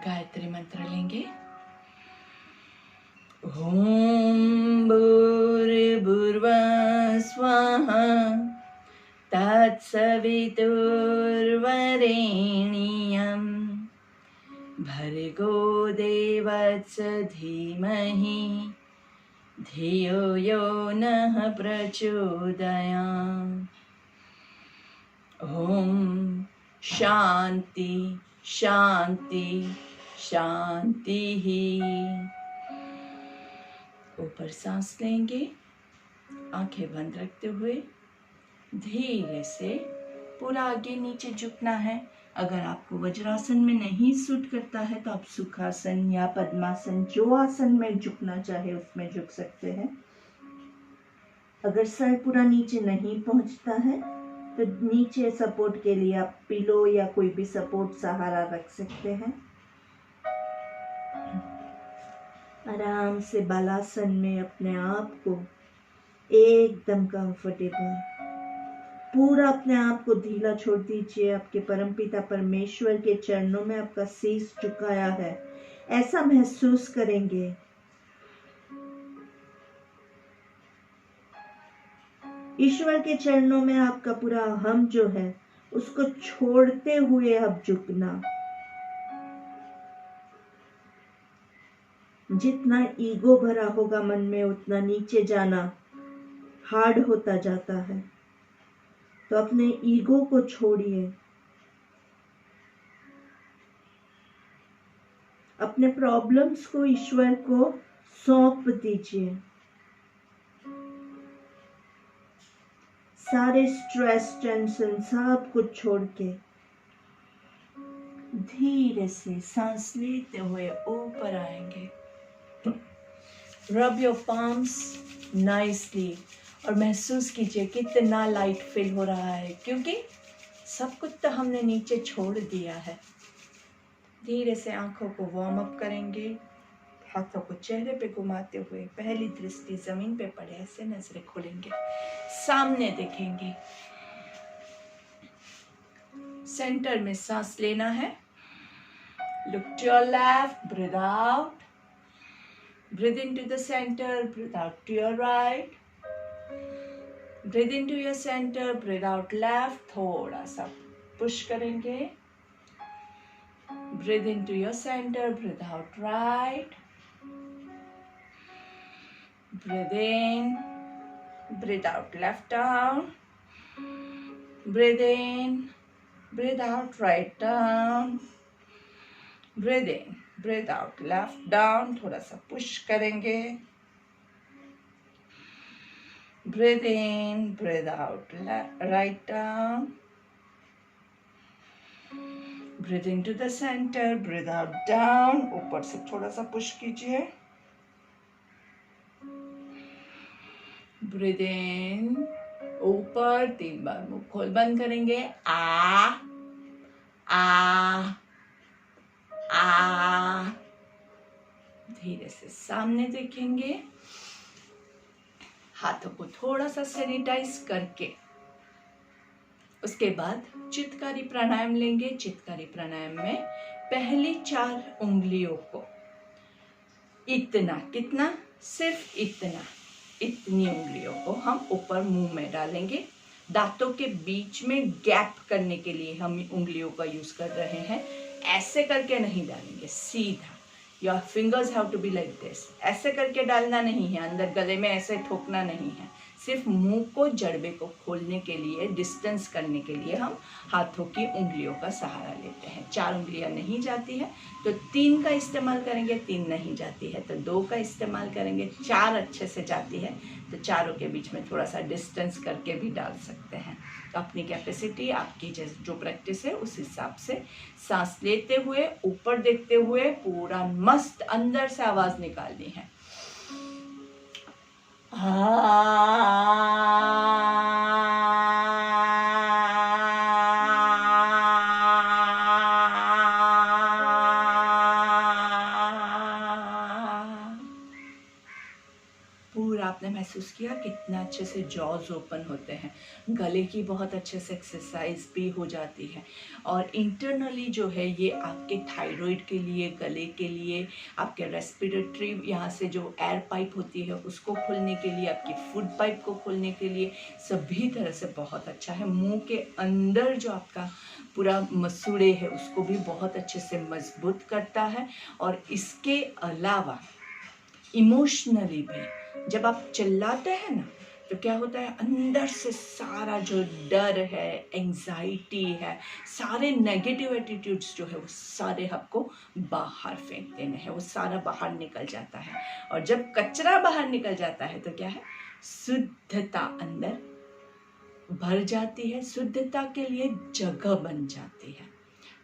गायत्री मंत्र लेंगे। ओम भूर्भुवः स्वाहा तत्सवितुर्वरेण्यं भर्गो देवस्य धीमहि धियो यो नः प्रचोदयात्। ओम शांति शांति शांति ही। ऊपर सांस लेंगे, आंखें बंद रखते हुए धीरे से पूरा आगे नीचे झुकना है। अगर आपको वज्रासन में नहीं सूट करता है तो आप सुखासन या पद्मासन, जो आसन में झुकना चाहे उसमें झुक सकते हैं। अगर सर पूरा नीचे नहीं पहुंचता है तो नीचे सपोर्ट के लिए आप पिलो या कोई भी सपोर्ट सहारा रख सकते हैं। आराम से बालासन में अपने आप को एकदम कंफर्टेबल, पूरा अपने आप को ढीला छोड़ दीजिए। आपके परमपिता परमेश्वर के चरणों में आपका शीश झुकाया है, ऐसा महसूस करेंगे। ईश्वर के चरणों में आपका पूरा हम जो है उसको छोड़ते हुए अब झुकना। जितना ईगो भरा होगा मन में उतना नीचे जाना हार्ड होता जाता है, तो अपने ईगो को छोड़िए, अपने प्रॉब्लम्स को ईश्वर को सौंप दीजिए। सारे स्ट्रेस टेंशन सब कुछ छोड़ के धीरे से सांस लेते हुए ऊपर आएंगे। रब योर पाम्स नाइसली और महसूस कीजिए कितना लाइट फील हो रहा है, क्योंकि सब कुछ तो हमने नीचे छोड़ दिया है। धीरे से आंखों को वार्म अप करेंगे, हाथों को चेहरे पे घुमाते हुए पहली दृष्टि जमीन पे पड़े ऐसे नजरें खोलेंगे, सामने देखेंगे। सेंटर में सांस लेना है। Look to your left, breathe out. Breathe into the center, breathe out to your right. Breathe into your center, breathe out left. थोड़ा सा पुश करेंगे। Breathe into your center, breathe out right. Breathe in, breathe out left down. Breathe in, breathe out right down. Breathe in, breathe out left down. थोड़ा सा पुश करेंगे। Breathe in, breathe out right down. Breathe into the center, breathe out down. ऊपर से थोड़ा सा पुश कीजिए। Breathe in, ऊपर 3 बार मुंह खोल बंद करेंगे। आ आ आ। धीरे से सामने देखेंगे, हाथों को थोड़ा सा सैनिटाइज करके उसके बाद चित्तकारी प्राणायाम लेंगे। चित्तकारी प्राणायाम में पहली 4 उंगलियों को इतना, कितना, सिर्फ इतना, इतनी उंगलियों को हम ऊपर मुंह में डालेंगे। दांतों के बीच में गैप करने के लिए हम उंगलियों का यूज कर रहे हैं। ऐसे करके नहीं डालेंगे, सीधा। Your fingers have to be like this. ऐसे करके डालना नहीं है, अंदर गले में ऐसे ठोकना नहीं है। सिर्फ मुंह को, जड़बे को खोलने के लिए, डिस्टेंस करने के लिए हम हाथों की उंगलियों का सहारा लेते हैं। 4 उंगलियां नहीं जाती है तो 3 का इस्तेमाल करेंगे, 3 नहीं जाती है तो 2 का इस्तेमाल करेंगे, 4 अच्छे से जाती है तो चारों के बीच में थोड़ा सा डिस्टेंस करके भी डाल सकते हैं। तो अपनी कैपेसिटी, आपकी जो प्रैक्टिस है उस हिसाब से सांस लेते हुए, ऊपर देखते हुए पूरा मस्त अंदर से आवाज निकालनी है। पूरा आपने महसूस किया कितना अच्छे से जॉज ओपन होते हैं। गले की बहुत अच्छे से एक्सरसाइज भी हो जाती है। और इंटरनली जो है ये आपके थायराइड के लिए, गले के लिए, आपके रेस्पिरेटरी यहाँ से जो एयर पाइप होती है उसको खोलने के लिए, आपकी फूड पाइप को खोलने के लिए सभी तरह से बहुत अच्छा है। मुंह के अंदर जो आपका पूरा मसूड़े है उसको भी बहुत अच्छे से मजबूत करता है। और इसके अलावा इमोशनली भी जब आप चिल्लाते हैं ना तो क्या होता है, अंदर से सारा जो डर है, एंजाइटी है, सारे नेगेटिव एटीट्यूड्स जो है वो सारे आपको बाहर फेंक देने हैं, वो सारा बाहर निकल जाता है। और जब कचरा बाहर निकल जाता है तो क्या है, शुद्धता अंदर भर जाती है, शुद्धता के लिए जगह बन जाती है।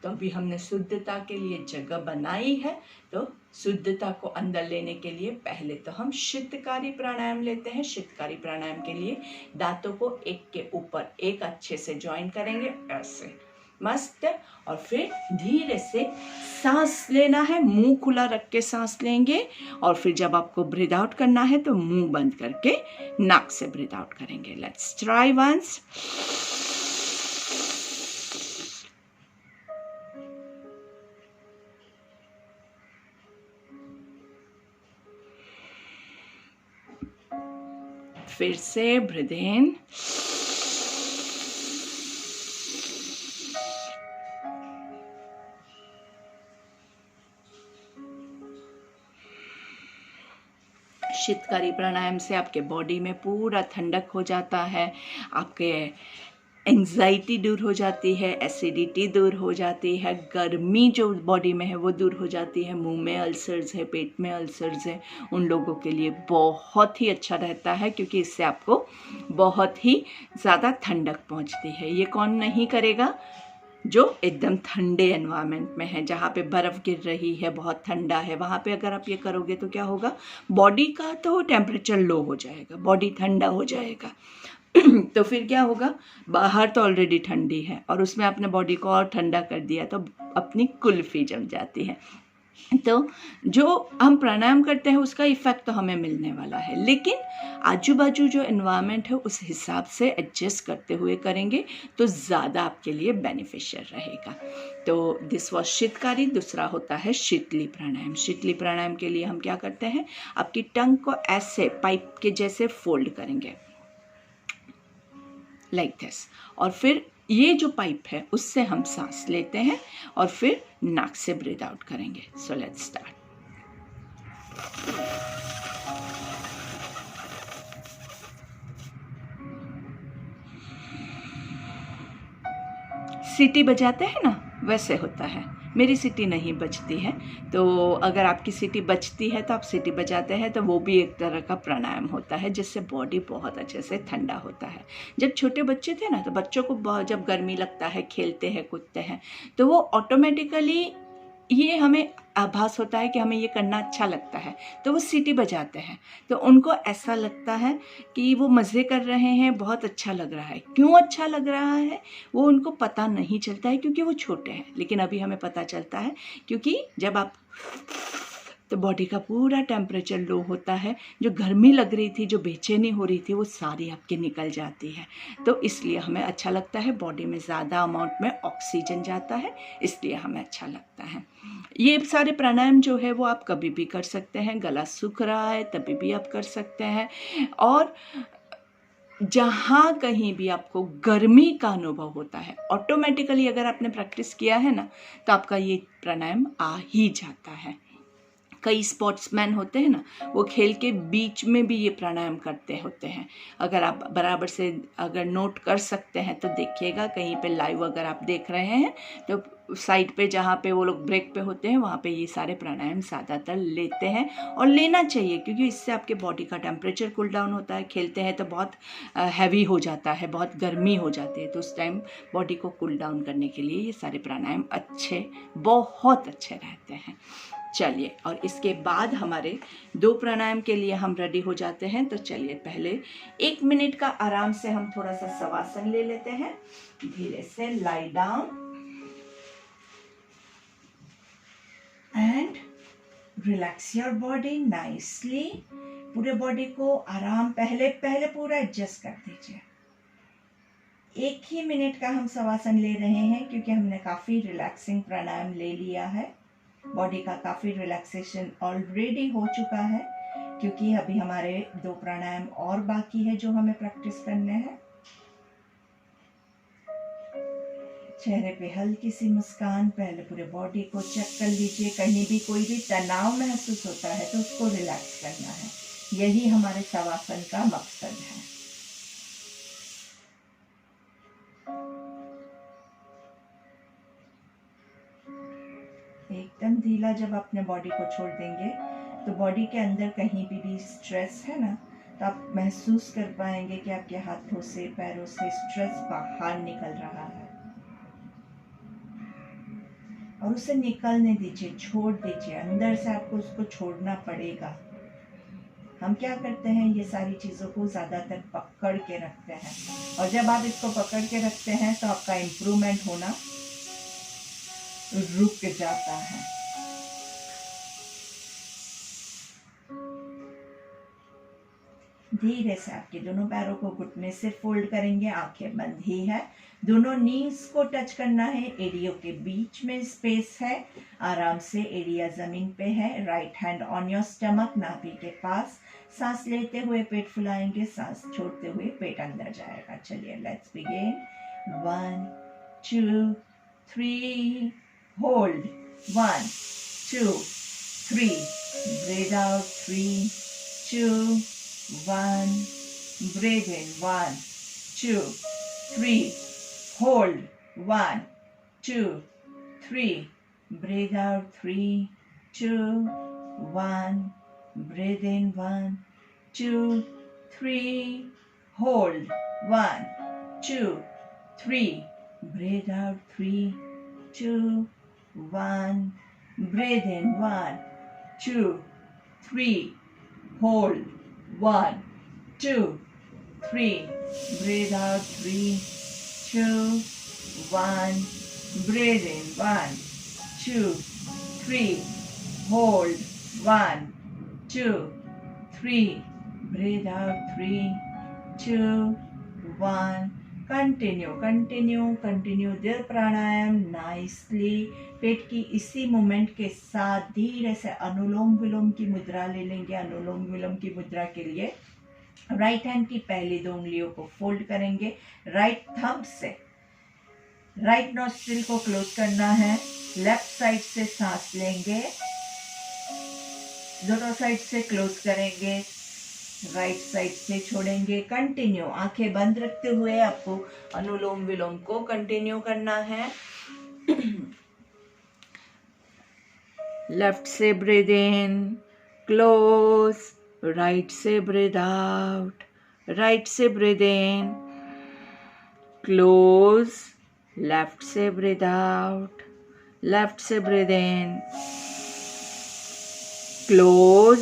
तो अभी हमने शुद्धता के लिए जगह बनाई है, तो शुद्धता को अंदर लेने के लिए पहले तो हम शीतकारी प्राणायाम लेते हैं। शीतकारी प्राणायाम के लिए दांतों को एक के ऊपर एक अच्छे से ज्वाइन करेंगे, ऐसे मस्त। और फिर धीरे से सांस लेना है, मुंह खुला रख के सांस लेंगे। और फिर जब आपको ब्रीथ आउट करना है तो मुंह बंद करके नाक से ब्रीथ आउट करेंगे। Let's try once. फिर से ब्रीथ इन, शीतकारी प्राणायाम से आपके बॉडी में पूरा ठंडक हो जाता है, आपके एंजाइटी दूर हो जाती है, एसिडिटी दूर हो जाती है, गर्मी जो बॉडी में है वो दूर हो जाती है। मुंह में अल्सर्स है, पेट में अल्सर्स है, उन लोगों के लिए बहुत ही अच्छा रहता है, क्योंकि इससे आपको बहुत ही ज़्यादा ठंडक पहुंचती है। ये कौन नहीं करेगा जो एकदम ठंडे एनवायरनमेंट में है, जहाँ पे बर्फ़ गिर रही है, बहुत ठंडा है, वहाँ पे अगर आप ये करोगे तो क्या होगा, बॉडी का तो टेम्परेचर लो हो जाएगा, बॉडी ठंडा हो जाएगा। तो फिर क्या होगा, बाहर तो ऑलरेडी ठंडी है और उसमें आपने बॉडी को और ठंडा कर दिया तो अपनी कुल्फी जम जाती है। तो जो हम प्राणायाम करते हैं उसका इफ़ेक्ट तो हमें मिलने वाला है, लेकिन आजू बाजू जो एनवायरनमेंट है उस हिसाब से एडजस्ट करते हुए करेंगे तो ज़्यादा आपके लिए बेनिफिशियल रहेगा। तो दिस वॉज शीतकारी। दूसरा होता है शीतली प्राणायाम। शीतली प्राणायाम के लिए हम क्या करते हैं, आपकी टंग को ऐसे पाइप के जैसे फोल्ड करेंगे, लाइक दिस। और फिर ये जो पाइप है उससे हम सांस लेते हैं और फिर नाक से ब्रीथ आउट करेंगे। सो लेट्स स्टार्ट। सीटी बजाते हैं ना, वैसे होता है। मेरी सीटी नहीं बजती है, तो अगर आपकी सीटी बजती है तो आप सीटी बजाते हैं, तो वो भी एक तरह का प्राणायाम होता है जिससे बॉडी बहुत अच्छे से ठंडा होता है। जब छोटे बच्चे थे ना, तो बच्चों को बहुत जब गर्मी लगता है, खेलते हैं, कूदते हैं, तो वो ऑटोमेटिकली ये हमें आभास होता है कि हमें ये करना अच्छा लगता है, तो वो सीटी बजाते हैं, तो उनको ऐसा लगता है कि वो मज़े कर रहे हैं, बहुत अच्छा लग रहा है। क्यों अच्छा लग रहा है वो उनको पता नहीं चलता है, क्योंकि वो छोटे हैं। लेकिन अभी हमें पता चलता है, क्योंकि जब आप तो बॉडी का पूरा टेम्परेचर लो होता है, जो गर्मी लग रही थी, जो बेचैनी हो रही थी, वो सारी आपकी निकल जाती है। तो इसलिए हमें अच्छा लगता है, बॉडी में ज़्यादा अमाउंट में ऑक्सीजन जाता है, इसलिए हमें अच्छा लगता है। ये सारे प्राणायाम जो है वो आप कभी भी कर सकते हैं, गला सूख रहा है तभी भी आप कर सकते हैं। और जहाँ कहीं भी आपको गर्मी का अनुभव होता है, ऑटोमेटिकली अगर आपने प्रैक्टिस किया है ना, तो आपका ये प्राणायाम आ ही जाता है। कई स्पोर्ट्समैन होते हैं ना, वो खेल के बीच में भी ये प्राणायाम करते होते हैं। अगर आप बराबर से अगर नोट कर सकते हैं तो देखिएगा, कहीं पे लाइव अगर आप देख रहे हैं तो साइड पे जहाँ पे वो लोग ब्रेक पे होते हैं, वहाँ पे ये सारे प्राणायाम ज़्यादातर लेते हैं, और लेना चाहिए, क्योंकि इससे आपके बॉडी का टेम्परेचर कूल डाउन होता है। खेलते हैं तो बहुत हैवी हो जाता है, बहुत गर्मी हो जाती है, तो उस टाइम बॉडी को कूल डाउन करने के लिए ये सारे प्राणायाम बहुत अच्छे रहते हैं। चलिए, और इसके बाद हमारे 2 प्राणायाम के लिए हम रेडी हो जाते हैं। तो चलिए, पहले 1 मिनट का आराम से हम थोड़ा सा शवासन ले लेते हैं। धीरे से lie down and relax your body nicely. पूरे बॉडी को आराम पहले पूरा एडजस्ट कर दीजिए। 1 ही मिनट का हम शवासन ले रहे हैं, क्योंकि हमने काफी रिलैक्सिंग प्राणायाम ले लिया है। बॉडी का काफ़ी रिलैक्सेशन ऑलरेडी हो चुका है, क्योंकि अभी हमारे 2 प्राणायाम और बाकी है जो हमें प्रैक्टिस करने हैं। चेहरे पे हल्की सी मुस्कान, पहले पूरे बॉडी को चेक कर लीजिए। कहीं भी कोई भी तनाव महसूस होता है तो उसको रिलैक्स करना है, यही हमारे शवासन का मकसद है। एकदम ढीला जब अपने बॉडी को छोड़ देंगे तो बॉडी के अंदर कहीं भी स्ट्रेस है ना, तो आप महसूस कर पाएंगे कि आपके हाथों से पैरों से स्ट्रेस बाहर निकल रहा है, और उसे निकलने दीजिए, छोड़ दीजिए। अंदर से आपको उसको छोड़ना पड़ेगा। हम क्या करते हैं, ये सारी चीज़ों को ज़्यादातर पकड़ के रखते हैं, और जब आप इसको पकड़ के रखते हैं तो आपका इम्प्रूवमेंट होना रुक जाता है। धीरे से आपके दोनों पैरों को घुटने से फोल्ड करेंगे, आंखें बंद ही है। दोनों नीज को टच करना है, एडियो के बीच में स्पेस है। आराम से एडिया जमीन पे है। Right hand on your stomach, नाभि के पास। सांस लेते हुए पेट फुलाएंगे, सांस छोड़ते हुए पेट अंदर जाएगा। चलिए, let's begin. 1 2 3 hold. 1 2 3 breathe out. 3 2 1 breathe in. 1 2 3 hold. 1 2 3 breathe out. 3 2 1 breathe in. 1 2 3 hold. 1 2 3 breathe out. 3 2 1 breathe in. 1 2 3 hold. 1 2 3 breathe out. 3 2 1 breathe in. 1 2 3 hold. 1 2 3 breathe out. 3 2 1 continue दिल प्राणायाम नाइसली। पेट की इसी मूवमेंट के साथ धीरे से अनुलोम विलोम की मुद्रा ले लेंगे। अनुलोम विलोम की मुद्रा के लिए राइट हैंड की पहली 2 उंगलियों को फोल्ड करेंगे। राइट थंब से राइट नोस्ट्रिल को क्लोज करना है। लेफ्ट साइड से सांस लेंगे, दोनों साइड से क्लोज करेंगे, राइट साइड से छोड़ेंगे। कंटिन्यू आंखें बंद रखते हुए आपको अनुलोम विलोम को कंटिन्यू करना है। लेफ्ट से ब्रीथ इन, क्लोज। राइट से ब्रीथ आउट, राइट से ब्रीथ इन, क्लोज। लेफ्ट से ब्रीथ आउट, लेफ्ट से ब्रीथ इन, क्लोज,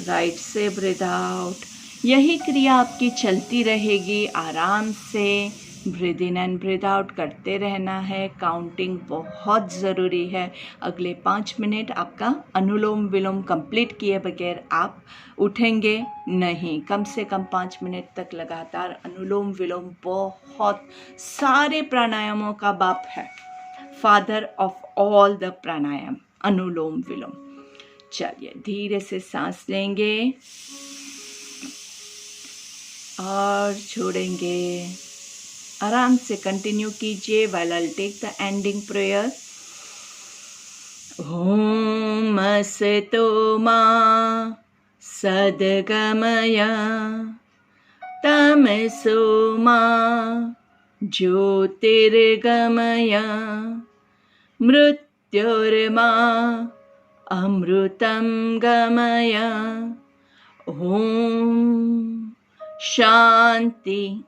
राइट से ब्रीथ आउट। यही क्रिया आपकी चलती रहेगी आराम से। Breathe in and breathe out करते रहना है। काउंटिंग बहुत ज़रूरी है। अगले 5 मिनट आपका अनुलोम विलोम कंप्लीट किए बगैर आप उठेंगे नहीं। कम से कम 5 मिनट तक लगातार अनुलोम विलोम बहुत सारे प्राणायामों का बाप है, फादर ऑफ ऑल द प्राणायाम, अनुलोम विलोम। चलिए धीरे से सांस लेंगे और छोड़ेंगे। आराम से कंटिन्यू कीजिए। While I take the ending prayer. ओम असतो मा सद्गमय तमसो मा ज्योतिर्गमय मृत्युर्मा अमृतं गमय। ओम शांति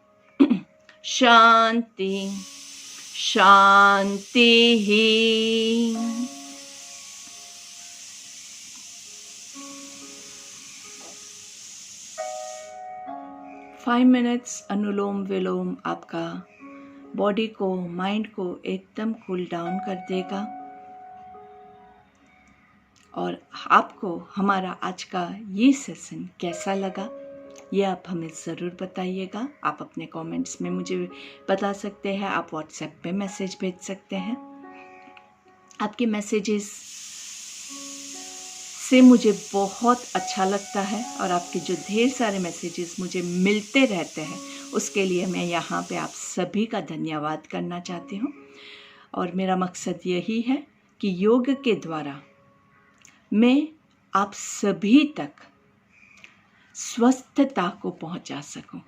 शांति शांति ही। फाइव मिनट्स अनुलोम विलोम आपका बॉडी को, माइंड को एकदम कूल डाउन कर देगा। और आपको हमारा आज का ये सेशन कैसा लगा ये आप हमें ज़रूर बताइएगा। आप अपने कमेंट्स में मुझे बता सकते हैं, आप व्हाट्सएप पे मैसेज भेज सकते हैं। आपके मैसेजेस से मुझे बहुत अच्छा लगता है और आपके जो ढेर सारे मैसेजेस मुझे मिलते रहते हैं उसके लिए मैं यहाँ पे आप सभी का धन्यवाद करना चाहती हूँ। और मेरा मकसद यही है कि योग के द्वारा मैं आप सभी तक स्वस्थता को पहुंचा सकूं।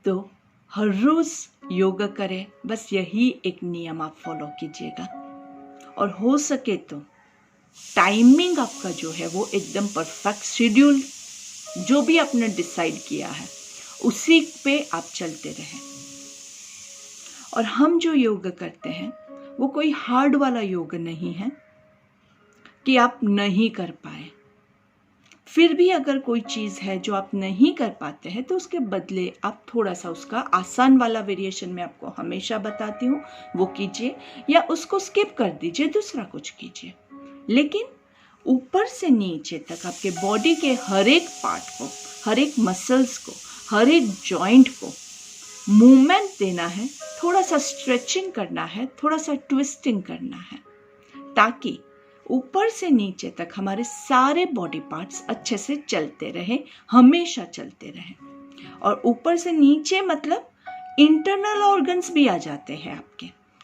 तो हर रोज योग करें, बस यही एक नियम आप फॉलो कीजिएगा। और हो सके तो टाइमिंग आपका जो है वो एकदम परफेक्ट शेड्यूल जो भी आपने डिसाइड किया है उसी पे आप चलते रहें। और हम जो योग करते हैं वो कोई हार्ड वाला योग नहीं है कि आप नहीं कर पाए। फिर भी अगर कोई चीज़ है जो आप नहीं कर पाते हैं तो उसके बदले आप थोड़ा सा उसका आसान वाला वेरिएशन मैं आपको हमेशा बताती हूँ वो कीजिए, या उसको स्किप कर दीजिए, दूसरा कुछ कीजिए। लेकिन ऊपर से नीचे तक आपके बॉडी के हर एक पार्ट को, हर एक मसल्स को, हर एक जॉइंट को मूवमेंट देना है, थोड़ा सा स्ट्रेचिंग करना है, थोड़ा सा ट्विस्टिंग करना है, ताकि ऊपर से नीचे तक हमारे सारे बॉडी पार्ट्स अच्छे से चलते रहे, हमेशा चलते रहे। और ऊपर से नीचे मतलब इंटरनल ऑर्गन्स भी आ जाते हैं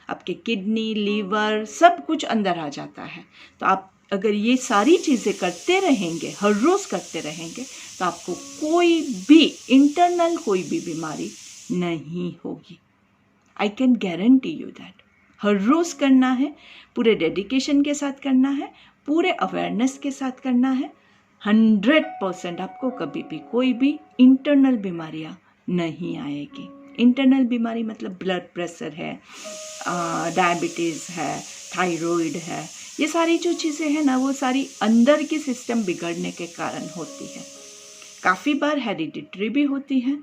आपके किडनी, लीवर, सब कुछ अंदर आ जाता है। तो आप अगर ये सारी चीज़ें करते रहेंगे, हर रोज़ करते रहेंगे, तो आपको कोई भी इंटरनल कोई भी बीमारी नहीं होगी। I can guarantee you that. हर रोज़ करना है, पूरे डेडिकेशन के साथ करना है, पूरे अवेयरनेस के साथ करना है। 100% आपको कभी भी कोई भी इंटरनल बीमारियाँ नहीं आएगी। इंटरनल बीमारी मतलब ब्लड प्रेशर है, डायबिटीज़ है, थायराइड है, ये सारी जो चीज़ें हैं ना वो सारी अंदर की सिस्टम बिगड़ने के कारण होती है। काफ़ी बार हेरिडिटरी भी होती है।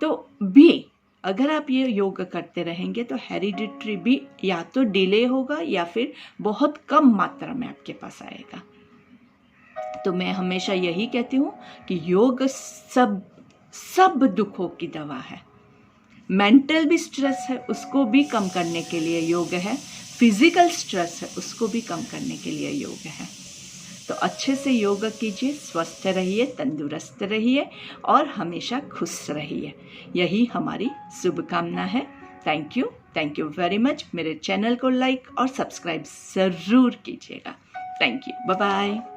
तो भी अगर आप ये योग करते रहेंगे तो हेरिडिटरी भी या तो डिले होगा या फिर बहुत कम मात्रा में आपके पास आएगा। तो मैं हमेशा यही कहती हूँ कि योग सब दुखों की दवा है। मेंटल भी स्ट्रेस है उसको भी कम करने के लिए योग है, फिजिकल स्ट्रेस है उसको भी कम करने के लिए योग है। तो अच्छे से योग कीजिए, स्वस्थ रहिए, तंदुरुस्त रहिए और हमेशा खुश रहिए। यही हमारी शुभकामना है। Thank you very much. मेरे चैनल को लाइक और सब्सक्राइब ज़रूर कीजिएगा। Thank you. Bye bye.